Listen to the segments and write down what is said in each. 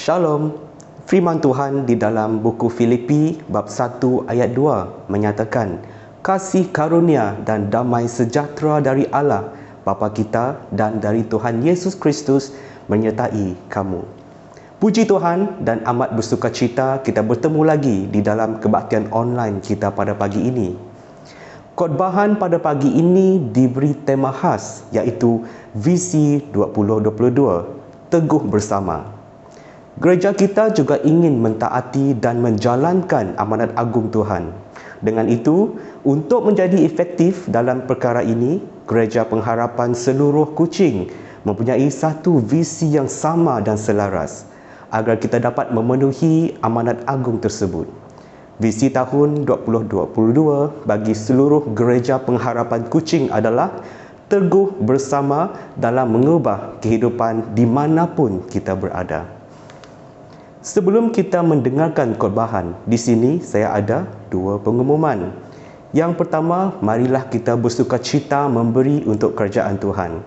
Shalom. Firman Tuhan di dalam buku Filipi bab 1 ayat 2 menyatakan, kasih karunia dan damai sejahtera dari Allah Bapa kita dan dari Tuhan Yesus Kristus menyertai kamu. Puji Tuhan dan amat bersukacita kita bertemu lagi di dalam kebaktian online kita pada pagi ini. Khotbahan pada pagi ini diberi tema khas iaitu Visi 2022, Teguh Bersama. Gereja kita juga ingin mentaati dan menjalankan amanat agung Tuhan. Dengan itu, untuk menjadi efektif dalam perkara ini, Gereja Pengharapan Seluruh Kuching mempunyai satu visi yang sama dan selaras agar kita dapat memenuhi amanat agung tersebut. Visi tahun 2022 bagi seluruh Gereja Pengharapan Kuching adalah teguh bersama dalam mengubah kehidupan di manapun kita berada. Sebelum kita mendengarkan khotbahan, di sini saya ada dua pengumuman. Yang pertama, marilah kita bersukacita memberi untuk kerajaan Tuhan.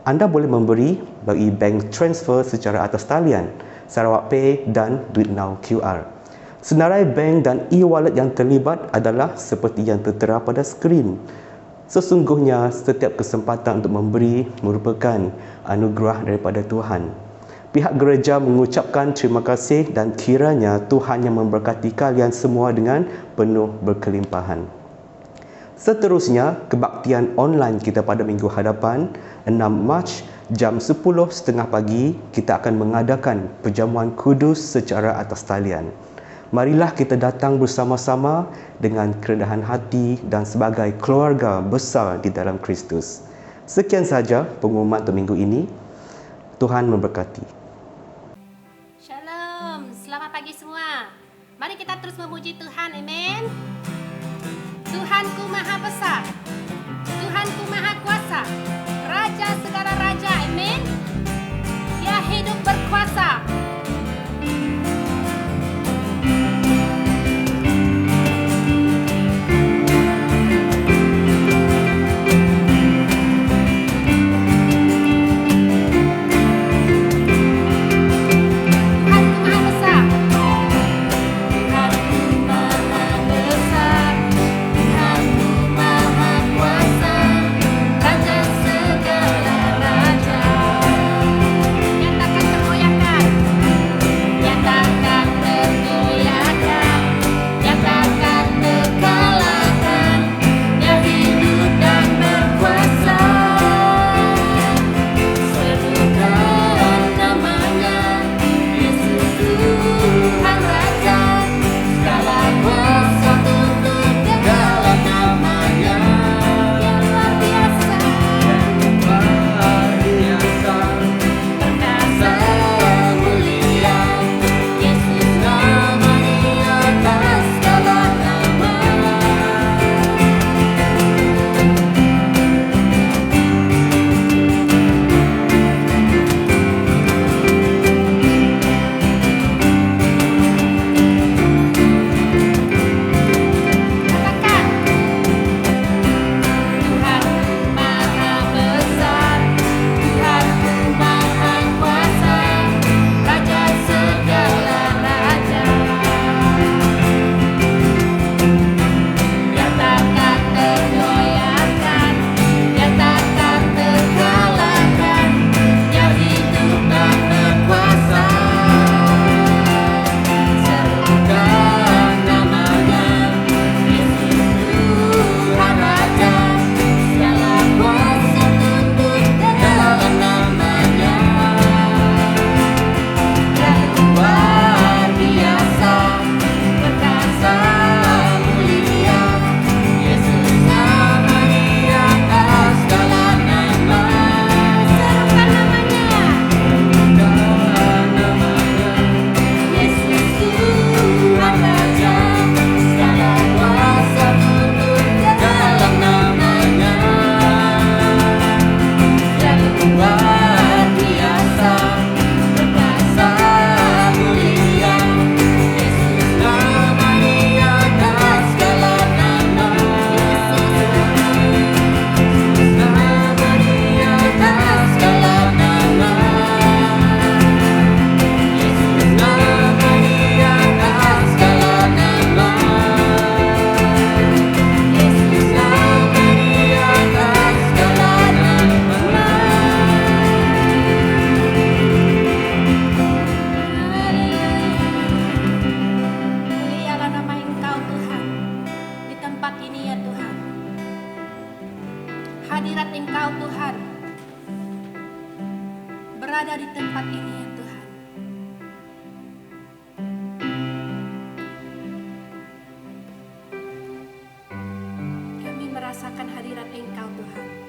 Anda boleh memberi bagi bank transfer secara atas talian, Sarawak Pay dan Duit Now QR. Senarai bank dan e-wallet yang terlibat adalah seperti yang tertera pada skrin. Sesungguhnya setiap kesempatan untuk memberi merupakan anugerah daripada Tuhan. Pihak gereja mengucapkan terima kasih dan kiranya Tuhan yang memberkati kalian semua dengan penuh berkelimpahan. Seterusnya, kebaktian online kita pada minggu hadapan, 6 Mac, jam 10.30 pagi, kita akan mengadakan perjamuan kudus secara atas talian. Marilah kita datang bersama-sama dengan kerendahan hati dan sebagai keluarga besar di dalam Kristus. Sekian saja pengumuman untuk minggu ini. Tuhan memberkati. Shalom, selamat pagi semua. Mari kita terus memuji Tuhan, amin. Tuhanku Maha Besar, Tuhanku Maha Kuasa, Raja segala raja, amin. Dia hidup berkuasa. Raja segala raja. akan hadirat Engkau Tuhan.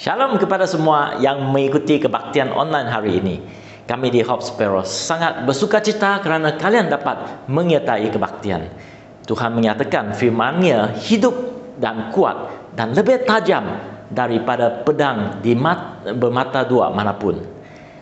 Shalom kepada semua yang mengikuti kebaktian online hari ini. Kami di Hope Sparrow sangat bersukacita kerana kalian dapat menyertai kebaktian. Tuhan menyatakan firman-Nya hidup dan kuat dan lebih tajam daripada pedang bermata dua manapun.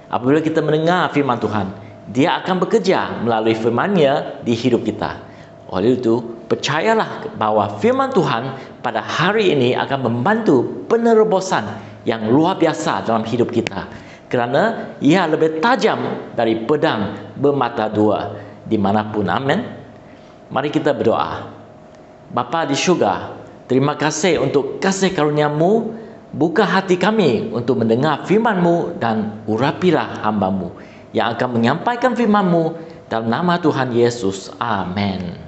Apabila kita mendengar firman Tuhan, Dia akan bekerja melalui firman-Nya di hidup kita. Oleh itu, percayalah bahawa firman Tuhan pada hari ini akan membantu penerobosan yang luar biasa dalam hidup kita. Kerana ia lebih tajam dari pedang bermata dua dimanapun. Amin. Mari kita berdoa. Bapa di syurga, terima kasih untuk kasih karunia-Mu. Buka hati kami untuk mendengar firman-Mu dan urapilah hamba-Mu yang akan menyampaikan firman-Mu dalam nama Tuhan Yesus. Amin.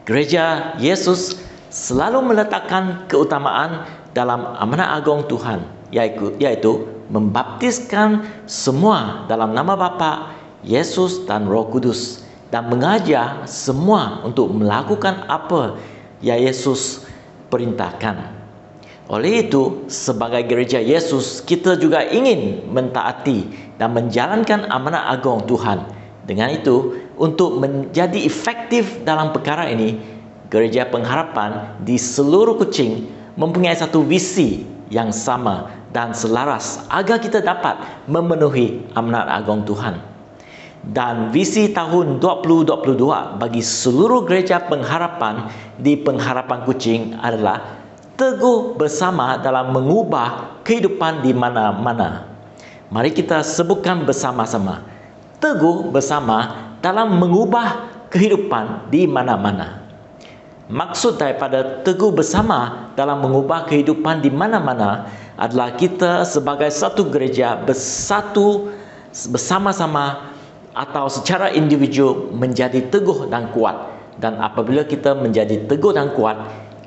Gereja Yesus selalu meletakkan keutamaan dalam amanat agung Tuhan, yaitu membaptiskan semua dalam nama Bapa, Yesus dan Roh Kudus, dan mengajar semua untuk melakukan apa yang Yesus perintahkan. Oleh itu, sebagai gereja Yesus, kita juga ingin mentaati dan menjalankan amanat agung Tuhan. Dengan itu, untuk menjadi efektif dalam perkara ini, Gereja Pengharapan di seluruh Kuching mempunyai satu visi yang sama dan selaras agar kita dapat memenuhi amanat agung Tuhan. Dan visi tahun 2022 bagi seluruh Gereja Pengharapan di Pengharapan Kuching adalah teguh bersama dalam mengubah kehidupan di mana-mana. Mari kita sebutkan bersama-sama. Teguh bersama dalam mengubah kehidupan di mana-mana. Maksud daripada teguh bersama dalam mengubah kehidupan di mana-mana adalah kita sebagai satu gereja bersatu bersama-sama atau secara individu menjadi teguh dan kuat. Dan apabila kita menjadi teguh dan kuat,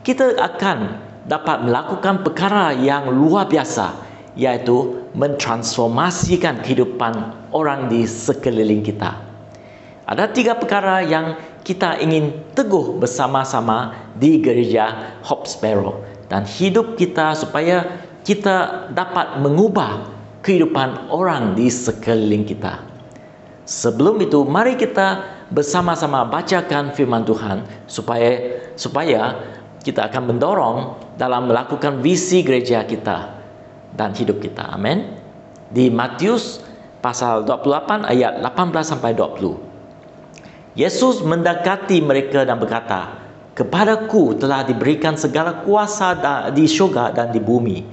kita akan dapat melakukan perkara yang luar biasa, iaitu mentransformasikan kehidupan orang di sekeliling kita. Ada 3 perkara yang kita ingin teguh bersama-sama di gereja Hope Sparrow dan hidup kita supaya kita dapat mengubah kehidupan orang di sekeliling kita. Sebelum itu, mari kita bersama-sama bacakan firman Tuhan supaya kita akan mendorong dalam melakukan visi gereja kita dan hidup kita. Amin. Di Matius pasal 28 ayat 18 sampai 20. Yesus mendekati mereka dan berkata, "Kepadaku telah diberikan segala kuasa di syurga dan di bumi.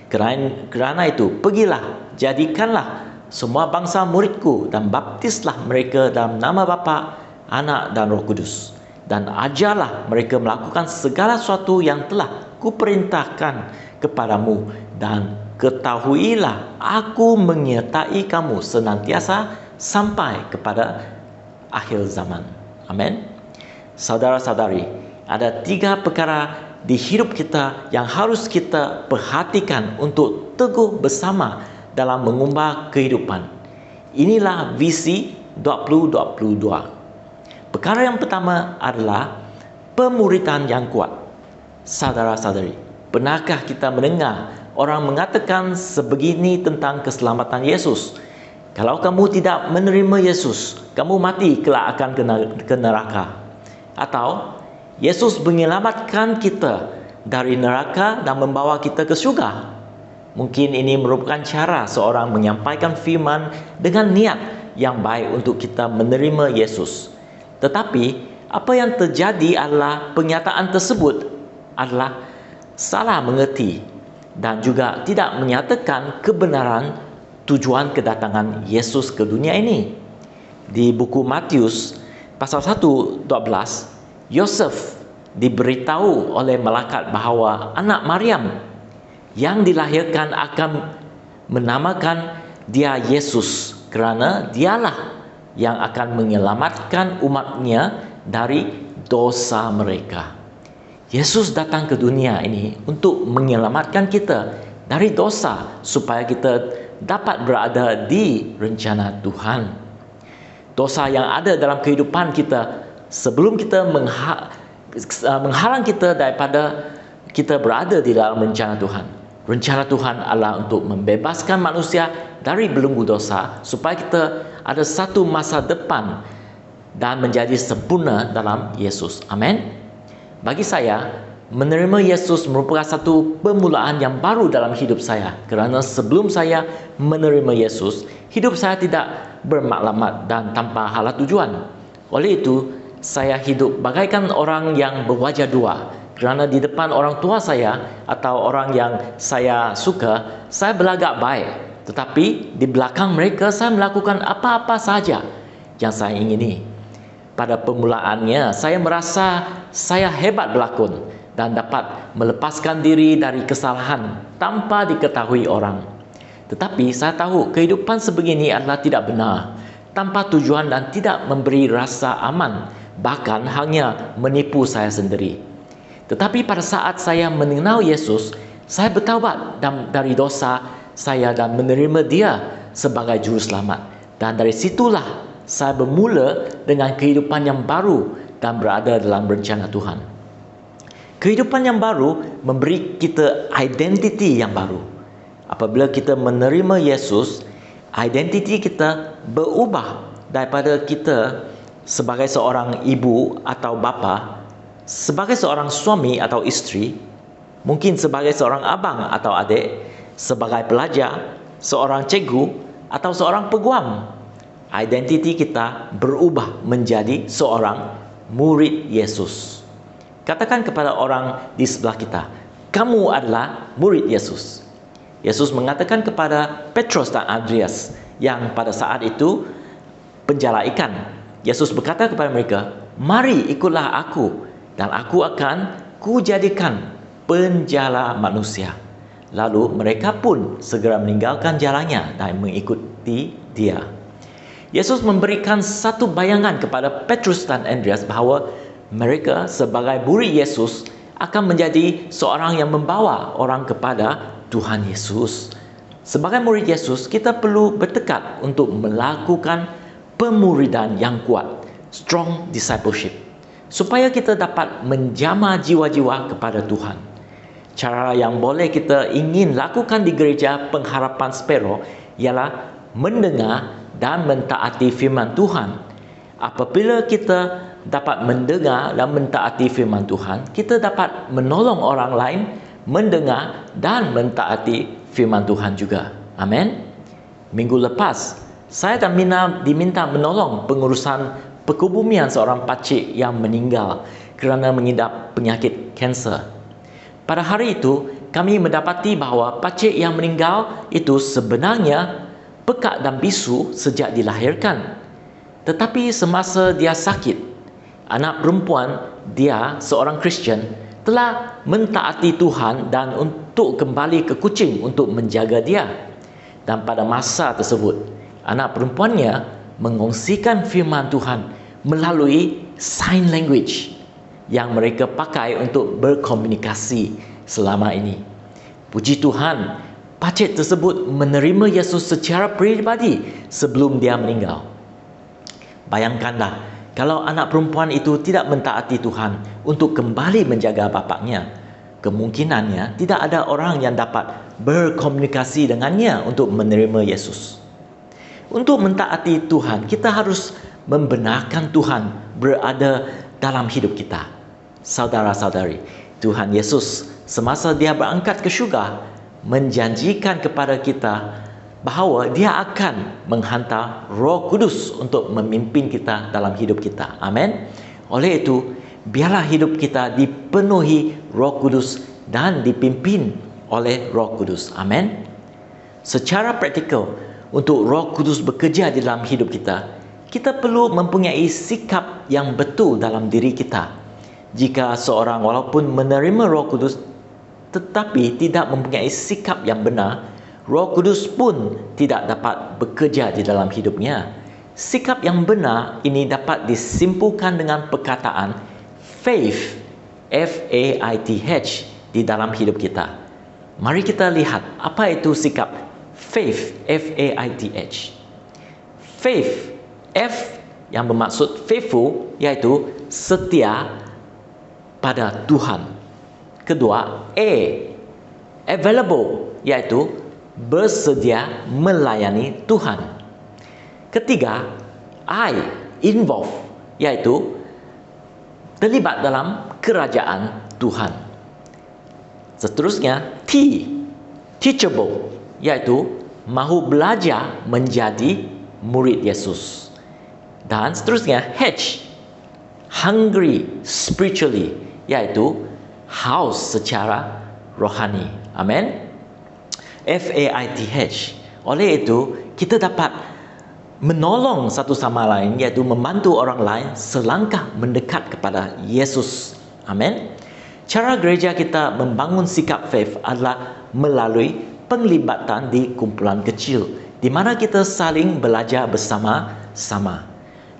Kerana itu, pergilah, jadikanlah semua bangsa muridku dan baptislah mereka dalam nama Bapa, Anak dan Roh Kudus. Dan ajarlah mereka melakukan segala sesuatu yang telah kuperintahkan kepadamu. Dan ketahuilah, aku menyertai kamu senantiasa sampai kepada akhir zaman." Amin. Saudara-saudari, ada 3 perkara di hidup kita yang harus kita perhatikan untuk teguh bersama dalam mengubah kehidupan. Inilah visi 2022. Perkara yang pertama adalah pemuridan yang kuat. Saudara-saudari, pernahkah kita mendengar orang mengatakan sebegini tentang keselamatan Yesus? Kalau kamu tidak menerima Yesus, kamu mati kelak akan ke neraka. Atau Yesus menyelamatkan kita dari neraka dan membawa kita ke syurga. Mungkin ini merupakan cara seorang menyampaikan firman dengan niat yang baik untuk kita menerima Yesus. Tetapi apa yang terjadi adalah pernyataan tersebut adalah salah mengerti dan juga tidak menyatakan kebenaran tujuan kedatangan Yesus ke dunia ini. Di buku Matius pasal 1:12, Yosef diberitahu oleh malaikat bahawa anak Maryam yang dilahirkan akan menamakan dia Yesus kerana dialah yang akan menyelamatkan umatnya dari dosa mereka. Yesus datang ke dunia ini untuk menyelamatkan kita dari dosa supaya kita dapat berada di rencana Tuhan. Dosa yang ada dalam kehidupan kita sebelum kita menghalang kita daripada kita berada di dalam rencana Tuhan. Rencana Tuhan adalah untuk membebaskan manusia dari belenggu dosa supaya kita ada satu masa depan dan menjadi sempurna dalam Yesus. Amin. Bagi saya, menerima Yesus merupakan satu permulaan yang baru dalam hidup saya. Kerana sebelum saya menerima Yesus, hidup saya tidak bermaklumat dan tanpa hala tujuan. Oleh itu, saya hidup bagaikan orang yang berwajah dua. Kerana di depan orang tua saya atau orang yang saya suka, saya berlagak baik. Tetapi di belakang mereka, saya melakukan apa-apa saja yang saya ingini. Pada permulaannya, saya merasa saya hebat berlakon dan dapat melepaskan diri dari kesalahan tanpa diketahui orang. Tetapi saya tahu kehidupan sebegini adalah tidak benar, tanpa tujuan dan tidak memberi rasa aman, bahkan hanya menipu saya sendiri. Tetapi pada saat saya mengenal Yesus, saya bertaubat dari dosa saya dan menerima Dia sebagai juru selamat. Dan dari situlah saya bermula dengan kehidupan yang baru dan berada dalam rencana Tuhan. Kehidupan yang baru memberi kita identiti yang baru. Apabila kita menerima Yesus, identiti kita berubah daripada kita sebagai seorang ibu atau bapa, sebagai seorang suami atau isteri, mungkin sebagai seorang abang atau adik, sebagai pelajar, seorang cikgu atau seorang peguam. Identiti kita berubah menjadi seorang murid Yesus. Katakan kepada orang di sebelah kita, kamu adalah murid Yesus. Yesus mengatakan kepada Petrus dan Andreas yang pada saat itu penjala ikan. Yesus berkata kepada mereka, mari ikutlah aku dan aku akan kujadikan penjala manusia. Lalu mereka pun segera meninggalkan jalannya dan mengikuti Dia. Yesus memberikan satu bayangan kepada Petrus dan Andreas bahawa mereka sebagai murid Yesus akan menjadi seorang yang membawa orang kepada Tuhan Yesus. Sebagai murid Yesus, kita perlu bertekad untuk melakukan pemuridan yang kuat, strong discipleship, supaya kita dapat menjamah jiwa-jiwa kepada Tuhan. Cara yang boleh kita ingin lakukan di gereja pengharapan Sparrow ialah mendengar dan mentaati firman Tuhan. Apabila kita dapat mendengar dan mentaati firman Tuhan, kita dapat menolong orang lain mendengar dan mentaati firman Tuhan juga. Amin. Minggu lepas, saya dan Mina diminta menolong pengurusan perkebumian seorang pakcik yang meninggal kerana mengidap penyakit kanser. Pada hari itu, kami mendapati bahawa pakcik yang meninggal itu sebenarnya pekat dan bisu sejak dilahirkan. Tetapi semasa dia sakit, anak perempuan dia, seorang Kristian, telah mentaati Tuhan dan untuk kembali ke Kuching untuk menjaga dia. Dan pada masa tersebut, anak perempuannya mengongsikan firman Tuhan melalui sign language yang mereka pakai untuk berkomunikasi selama ini. Puji Tuhan, pakcik tersebut menerima Yesus secara peribadi sebelum dia meninggal. Bayangkanlah, kalau anak perempuan itu tidak mentaati Tuhan untuk kembali menjaga bapaknya, kemungkinannya tidak ada orang yang dapat berkomunikasi dengannya untuk menerima Yesus. Untuk mentaati Tuhan, kita harus membenarkan Tuhan berada dalam hidup kita. Saudara-saudari, Tuhan Yesus semasa dia berangkat ke syurga menjanjikan kepada kita bahawa dia akan menghantar Roh Kudus untuk memimpin kita dalam hidup kita. Amin. Oleh itu, biarlah hidup kita dipenuhi Roh Kudus dan dipimpin oleh Roh Kudus. Amin. Secara praktikal, untuk Roh Kudus bekerja di dalam hidup kita, kita perlu mempunyai sikap yang betul dalam diri kita. Jika seorang walaupun menerima Roh Kudus tetapi tidak mempunyai sikap yang benar, Roh Kudus pun tidak dapat bekerja di dalam hidupnya. Sikap yang benar ini dapat disimpulkan dengan perkataan faith, F-A-I-T-H, di dalam hidup kita. Mari kita lihat apa itu sikap faith, F-A-I-T-H. Faith, F yang bermaksud faithful, iaitu setia pada Tuhan. Kedua, A, available, iaitu bersedia melayani Tuhan. Ketiga, I, involve, iaitu terlibat dalam kerajaan Tuhan. Seterusnya, T, teachable, iaitu mahu belajar menjadi murid Yesus. Dan seterusnya, H, hungry spiritually, iaitu haus secara rohani. Amin. FAITH. Oleh itu, kita dapat menolong satu sama lain, iaitu membantu orang lain selangkah mendekat kepada Yesus. Amin. Cara gereja kita membangun sikap faith adalah melalui penglibatan di kumpulan kecil, di mana kita saling belajar bersama-sama.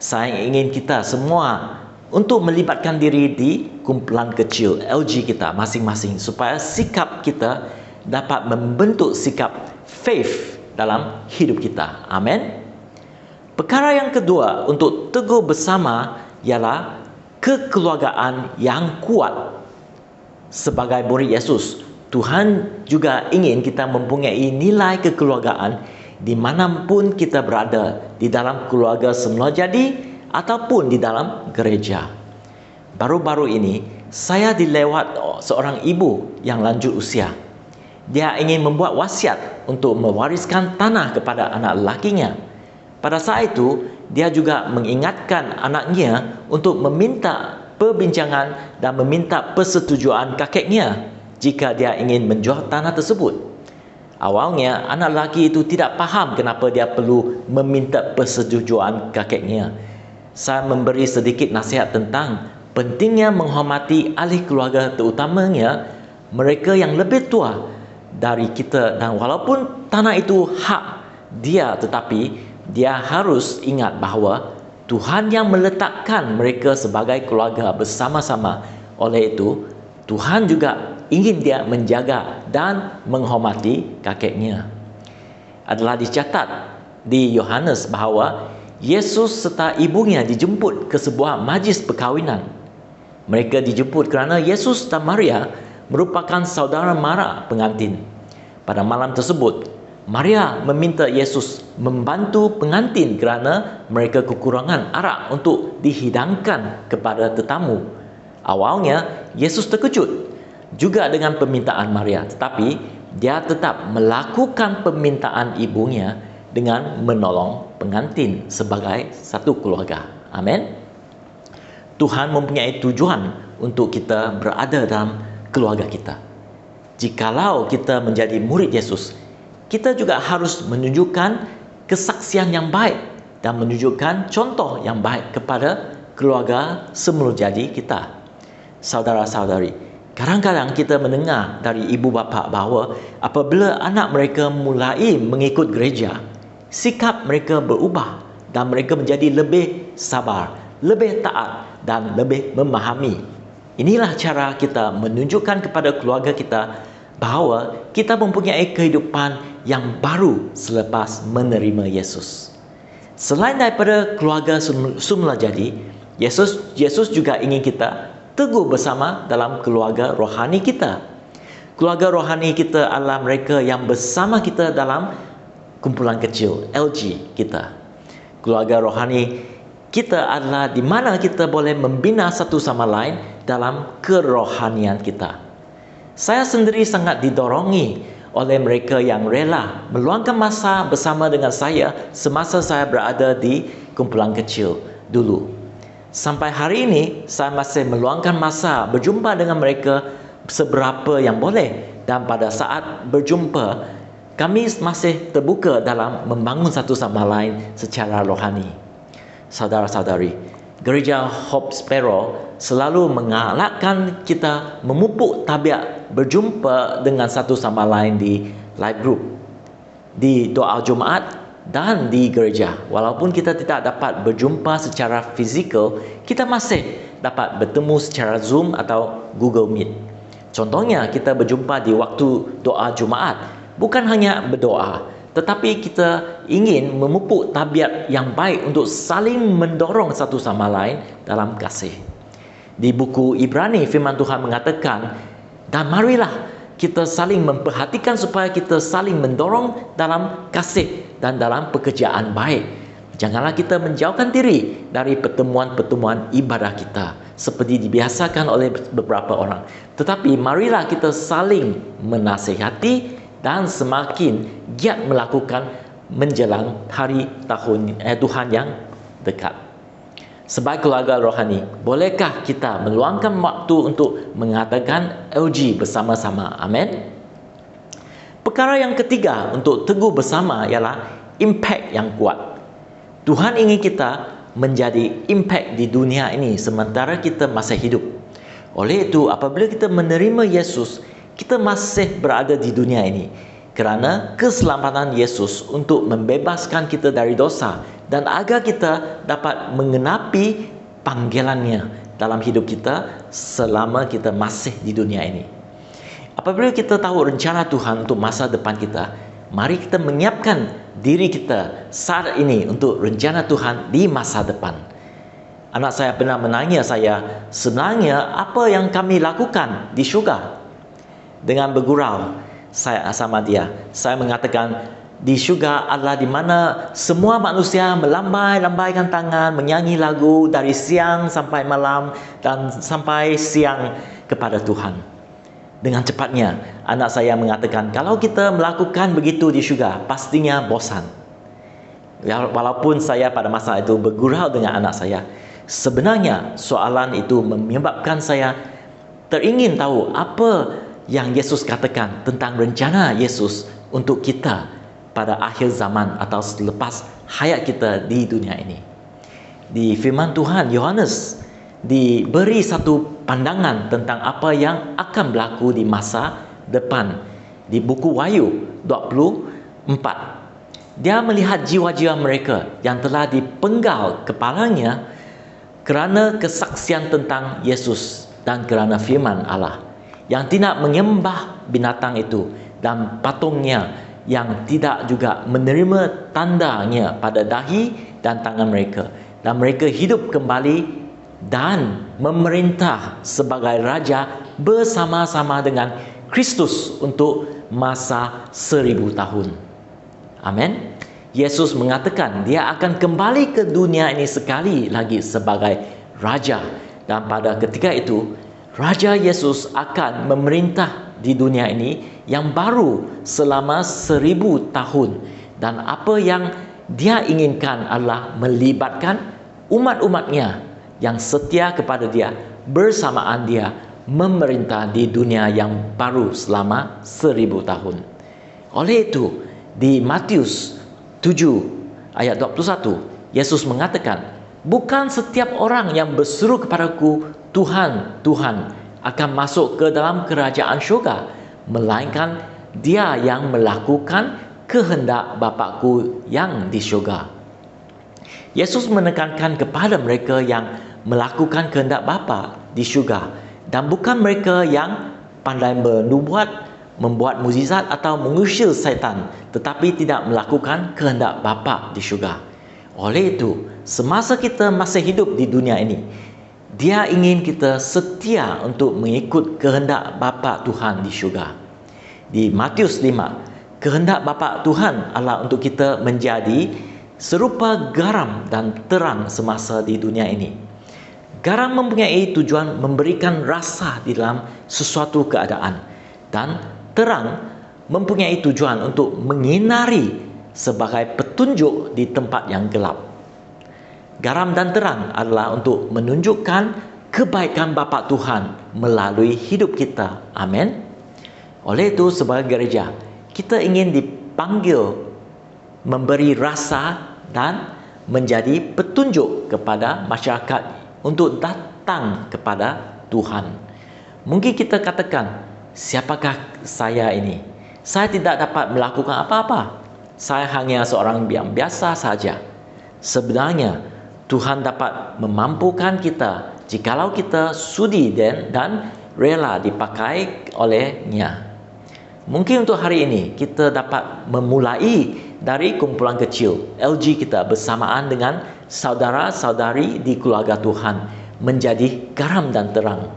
Saya ingin kita semua untuk melibatkan diri di kumpulan kecil LG kita masing-masing, supaya sikap kita dapat membentuk sikap faith dalam hidup kita. Amin. Perkara yang kedua untuk teguh bersama ialah kekeluargaan yang kuat. Sebagai murid Yesus, Tuhan juga ingin kita mempunyai nilai kekeluargaan di manapun kita berada, di dalam keluarga semula jadi ataupun di dalam gereja. Baru-baru ini, saya dilewat seorang ibu yang lanjut usia. Dia ingin membuat wasiat untuk mewariskan tanah kepada anak lelakinya. Pada saat itu, dia juga mengingatkan anaknya untuk meminta perbincangan dan meminta persetujuan kakeknya jika dia ingin menjual tanah tersebut. Awalnya, anak lelaki itu tidak faham kenapa dia perlu meminta persetujuan kakeknya. Saya memberi sedikit nasihat tentang pentingnya menghormati ahli keluarga, terutamanya mereka yang lebih tua dari kita, dan walaupun tanah itu hak dia, tetapi dia harus ingat bahawa Tuhan yang meletakkan mereka sebagai keluarga bersama-sama. Oleh itu, Tuhan juga ingin dia menjaga dan menghormati kakeknya. Adalah dicatat di Yohanes bahawa Yesus serta ibunya dijemput ke sebuah majlis perkahwinan. Mereka dijemput kerana Yesus dan Maria merupakan saudara mara pengantin. Pada malam tersebut, Maria meminta Yesus membantu pengantin kerana mereka kekurangan arak untuk dihidangkan kepada tetamu. Awalnya, Yesus terkejut juga dengan permintaan Maria, tetapi dia tetap melakukan permintaan ibunya dengan menolong pengantin sebagai satu keluarga. Amin. Tuhan mempunyai tujuan untuk kita berada dalam keluarga kita. Jikalau kita menjadi murid Yesus, kita juga harus menunjukkan kesaksian yang baik dan menunjukkan contoh yang baik kepada keluarga semula jadi kita. Saudara-saudari, kadang-kadang kita mendengar dari ibu bapa bahawa apabila anak mereka mulai mengikut gereja, sikap mereka berubah dan mereka menjadi lebih sabar, lebih taat dan lebih memahami. Inilah cara kita menunjukkan kepada keluarga kita bahawa kita mempunyai kehidupan yang baru selepas menerima Yesus. Selain daripada keluarga semula jadi, Yesus juga ingin kita teguh bersama dalam keluarga rohani kita. Keluarga rohani kita adalah mereka yang bersama kita dalam kumpulan kecil LG kita. Keluarga rohani kita adalah di mana kita boleh membina satu sama lain dalam kerohanian kita. Saya sendiri sangat didorongi oleh mereka yang rela meluangkan masa bersama dengan saya semasa saya berada di kumpulan kecil dulu. Sampai hari ini, saya masih meluangkan masa berjumpa dengan mereka seberapa yang boleh, dan pada saat berjumpa, kami masih terbuka dalam membangun satu sama lain secara rohani. Saudara-saudari, Gereja Hope Sparrow selalu mengalakkan kita memupuk tabiat berjumpa dengan satu sama lain di live group, di doa Jumaat dan di gereja. Walaupun kita tidak dapat berjumpa secara fizikal, kita masih dapat bertemu secara Zoom atau Google Meet. Contohnya, kita berjumpa di waktu doa Jumaat, bukan hanya berdoa, tetapi kita ingin memupuk tabiat yang baik untuk saling mendorong satu sama lain dalam kasih. Di buku Ibrani, firman Tuhan mengatakan, dan marilah kita saling memperhatikan supaya kita saling mendorong dalam kasih dan dalam pekerjaan baik. Janganlah kita menjauhkan diri dari pertemuan-pertemuan ibadah kita seperti dibiasakan oleh beberapa orang. Tetapi marilah kita saling menasihati dan semakin giat melakukan menjelang hari Tuhan yang dekat. Sebagai keluarga rohani, bolehkah kita meluangkan waktu untuk mengadakan LG bersama-sama? Amin. Perkara yang ketiga untuk teguh bersama ialah impact yang kuat. Tuhan ingin kita menjadi impact di dunia ini sementara kita masih hidup. Oleh itu, apabila kita menerima Yesus, kita masih berada di dunia ini kerana keselamatan Yesus untuk membebaskan kita dari dosa dan agar kita dapat mengenapi panggilannya dalam hidup kita selama kita masih di dunia ini. Apabila kita tahu rencana Tuhan untuk masa depan kita, mari kita menyiapkan diri kita saat ini untuk rencana Tuhan di masa depan. Anak saya pernah menanya saya, sebenarnya apa yang kami lakukan di syurga? Dengan bergurau saya sama dia, saya mengatakan, di syurga adalah di mana semua manusia melambai-lambaikan tangan, menyanyi lagu dari siang sampai malam dan sampai siang kepada Tuhan. Dengan cepatnya, anak saya mengatakan, kalau kita melakukan begitu di syurga, pastinya bosan. Walaupun saya pada masa itu bergurau dengan anak saya, sebenarnya soalan itu menyebabkan saya teringin tahu apa yang Yesus katakan tentang rencana Yesus untuk kita pada akhir zaman atau selepas hayat kita di dunia ini. Di firman Tuhan, Yohanes diberi satu pandangan tentang apa yang akan berlaku di masa depan. Di buku Wahyu 24, dia melihat jiwa-jiwa mereka yang telah dipenggal kepalanya kerana kesaksian tentang Yesus dan kerana firman Allah, yang tidak menyembah binatang itu dan patungnya, yang tidak juga menerima tandanya pada dahi dan tangan mereka, dan mereka hidup kembali dan memerintah sebagai raja bersama-sama dengan Kristus untuk masa 1000 tahun. Amin. Yesus mengatakan dia akan kembali ke dunia ini sekali lagi sebagai raja, dan pada ketika itu Raja Yesus akan memerintah di dunia ini yang baru selama 1000 tahun, dan apa yang dia inginkan adalah melibatkan umat-umatnya yang setia kepada dia bersamaan dia memerintah di dunia yang baru selama 1000 tahun. Oleh itu, di Matius 7 ayat 21, Yesus mengatakan, bukan setiap orang yang berseru kepadaku, Tuhan, Tuhan, akan masuk ke dalam kerajaan syurga, melainkan dia yang melakukan kehendak Bapa-Ku yang di syurga. Yesus menekankan kepada mereka yang melakukan kehendak Bapa di syurga, dan bukan mereka yang pandai bernubuat, membuat mukjizat atau mengusir syaitan, tetapi tidak melakukan kehendak Bapa di syurga. Oleh itu, semasa kita masih hidup di dunia ini, dia ingin kita setia untuk mengikut kehendak Bapa Tuhan di syurga. Di Matius 5, kehendak Bapa Tuhan adalah untuk kita menjadi serupa garam dan terang semasa di dunia ini. Garam mempunyai tujuan memberikan rasa di dalam sesuatu keadaan, dan terang mempunyai tujuan untuk menyinari sebagai petunjuk di tempat yang gelap. Garam dan terang adalah untuk menunjukkan kebaikan Bapa Tuhan melalui hidup kita. Amin. Oleh itu, sebagai gereja, kita ingin dipanggil memberi rasa dan menjadi petunjuk kepada masyarakat untuk datang kepada Tuhan. Mungkin kita katakan, siapakah saya ini? Saya tidak dapat melakukan apa-apa. Saya hanya seorang yang biasa saja. Sebenarnya, Tuhan dapat memampukan kita jikalau kita sudi dan rela dipakai olehnya. Mungkin untuk hari ini kita dapat memulai dari kumpulan kecil LG kita bersamaan dengan saudara-saudari di keluarga Tuhan menjadi garam dan terang.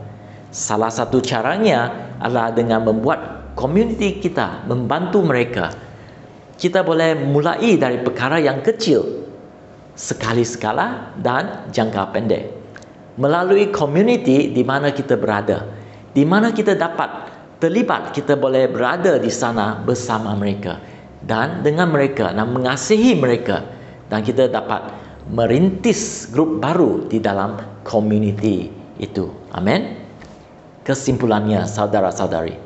Salah satu caranya adalah dengan membuat community kita, membantu mereka, kita boleh mulai dari perkara yang kecil, sekali-sekala dan jangka pendek. Melalui community di mana kita berada, di mana kita dapat terlibat, kita boleh berada di sana bersama mereka dan dengan mereka dan mengasihi mereka, dan kita dapat merintis grup baru di dalam community itu. Amin. Kesimpulannya, saudara-saudari,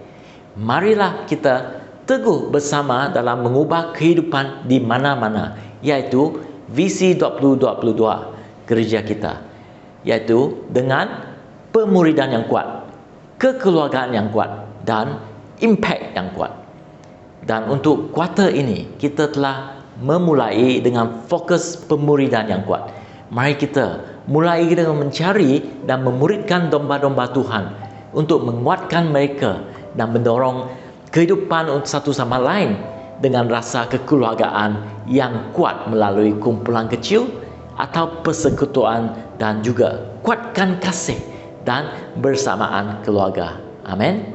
marilah kita teguh bersama dalam mengubah kehidupan di mana-mana, yaitu visi 2022 gereja kita, yaitu dengan pemuridan yang kuat, kekeluargaan yang kuat, dan impact yang kuat. Dan untuk kuartal ini, kita telah memulai dengan fokus pemuridan yang kuat. Mari kita mulai dengan mencari dan memuridkan domba-domba Tuhan untuk menguatkan mereka dan mendorong kehidupan untuk satu sama lain dengan rasa kekeluargaan yang kuat melalui kumpulan kecil atau persekutuan, dan juga kuatkan kasih dan bersamaan keluarga. Amin.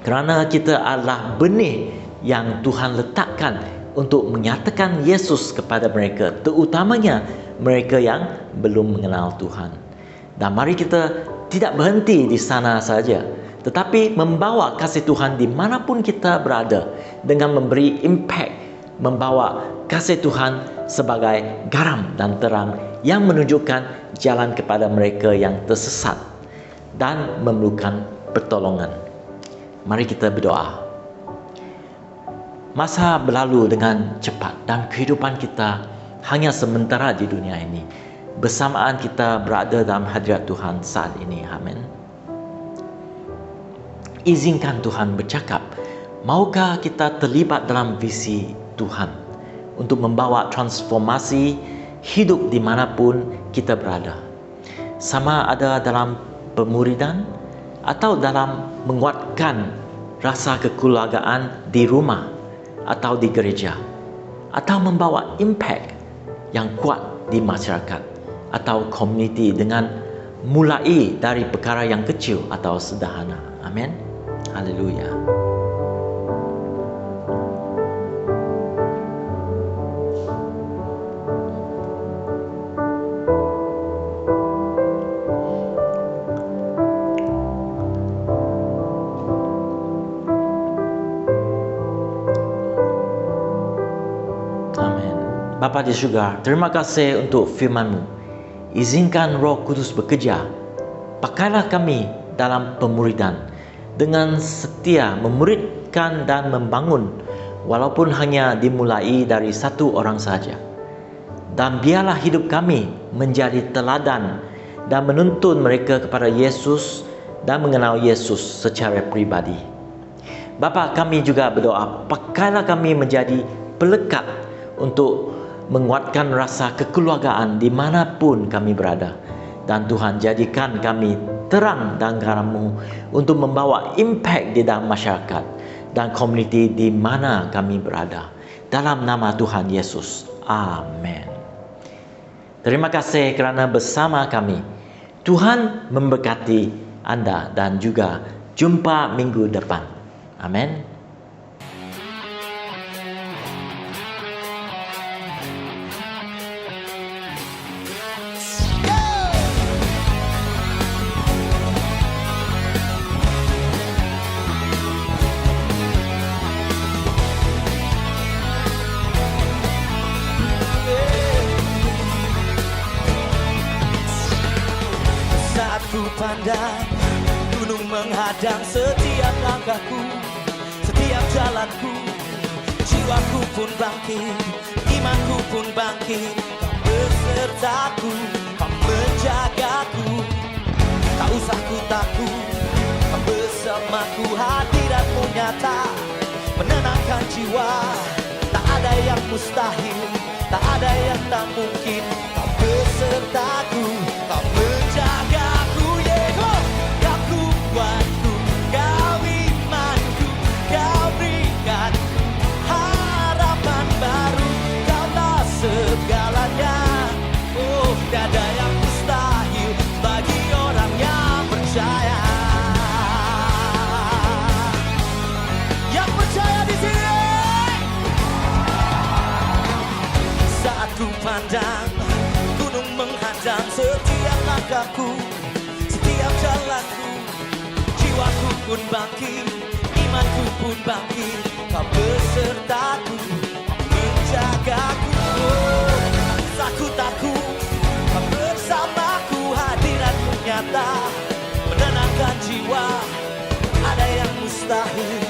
Kerana kita adalah benih yang Tuhan letakkan untuk menyatakan Yesus kepada mereka, terutamanya mereka yang belum mengenal Tuhan. Dan mari kita tidak berhenti di sana saja, tetapi membawa kasih Tuhan dimanapun kita berada dengan memberi impact, membawa kasih Tuhan sebagai garam dan terang yang menunjukkan jalan kepada mereka yang tersesat dan memerlukan pertolongan. Mari kita berdoa. Masa berlalu dengan cepat dan kehidupan kita hanya sementara di dunia ini. Bersamaan kita berada dalam hadirat Tuhan saat ini. Amin. Izinkan Tuhan bercakap. Maukah kita terlibat dalam visi Tuhan untuk membawa transformasi hidup dimanapun kita berada, sama ada dalam pemuridan atau dalam menguatkan rasa kekeluargaan di rumah atau di gereja, atau membawa impact yang kuat di masyarakat atau komuniti dengan mulai dari perkara yang kecil atau sederhana. Amin. Haleluya. Bapa di syurga, terima kasih untuk firman-Mu. Izinkan Roh Kudus bekerja. Pakailah kami dalam pemuridan dengan setia memuridkan dan membangun, walaupun hanya dimulai dari satu orang saja. Dan biarlah hidup kami menjadi teladan dan menuntun mereka kepada Yesus dan mengenal Yesus secara pribadi. Bapa, kami juga berdoa, pakailah kami menjadi pelekat untuk menguatkan rasa kekeluargaan dimanapun kami berada. Dan Tuhan, jadikan kami terang dan garam-Mu untuk membawa impact di dalam masyarakat dan komuniti di mana kami berada. Dalam nama Tuhan Yesus. Amin. Terima kasih kerana bersama kami. Tuhan memberkati anda dan juga jumpa minggu depan. Amin. Ku pandang gunung menghadang setiap langkahku, setiap jalanku. Jiwaku pun bangkit, imanku pun bangkit. Kau besertaku, kau menjagaku. Tak usah ku takut, kau bersamaku. Hadirat-Mu nyata menenangkan jiwa. Tak ada yang mustahil, tak ada yang tak mungkin. Kau besertaku, kau menjagaku. Kuatku, kau imanku, kau berikan harapan baru. Kaulah segalanya. Oh, tiada yang mustahil bagi orang yang percaya. langkahku, setiap jalanku. Jiwaku pun bangkit, imanku pun bangkit. Kau besertaku, menjagaku. Oh, aku takut, kau bersamaku. Hadiratmu nyata, menenangkan jiwa. Ada yang mustahil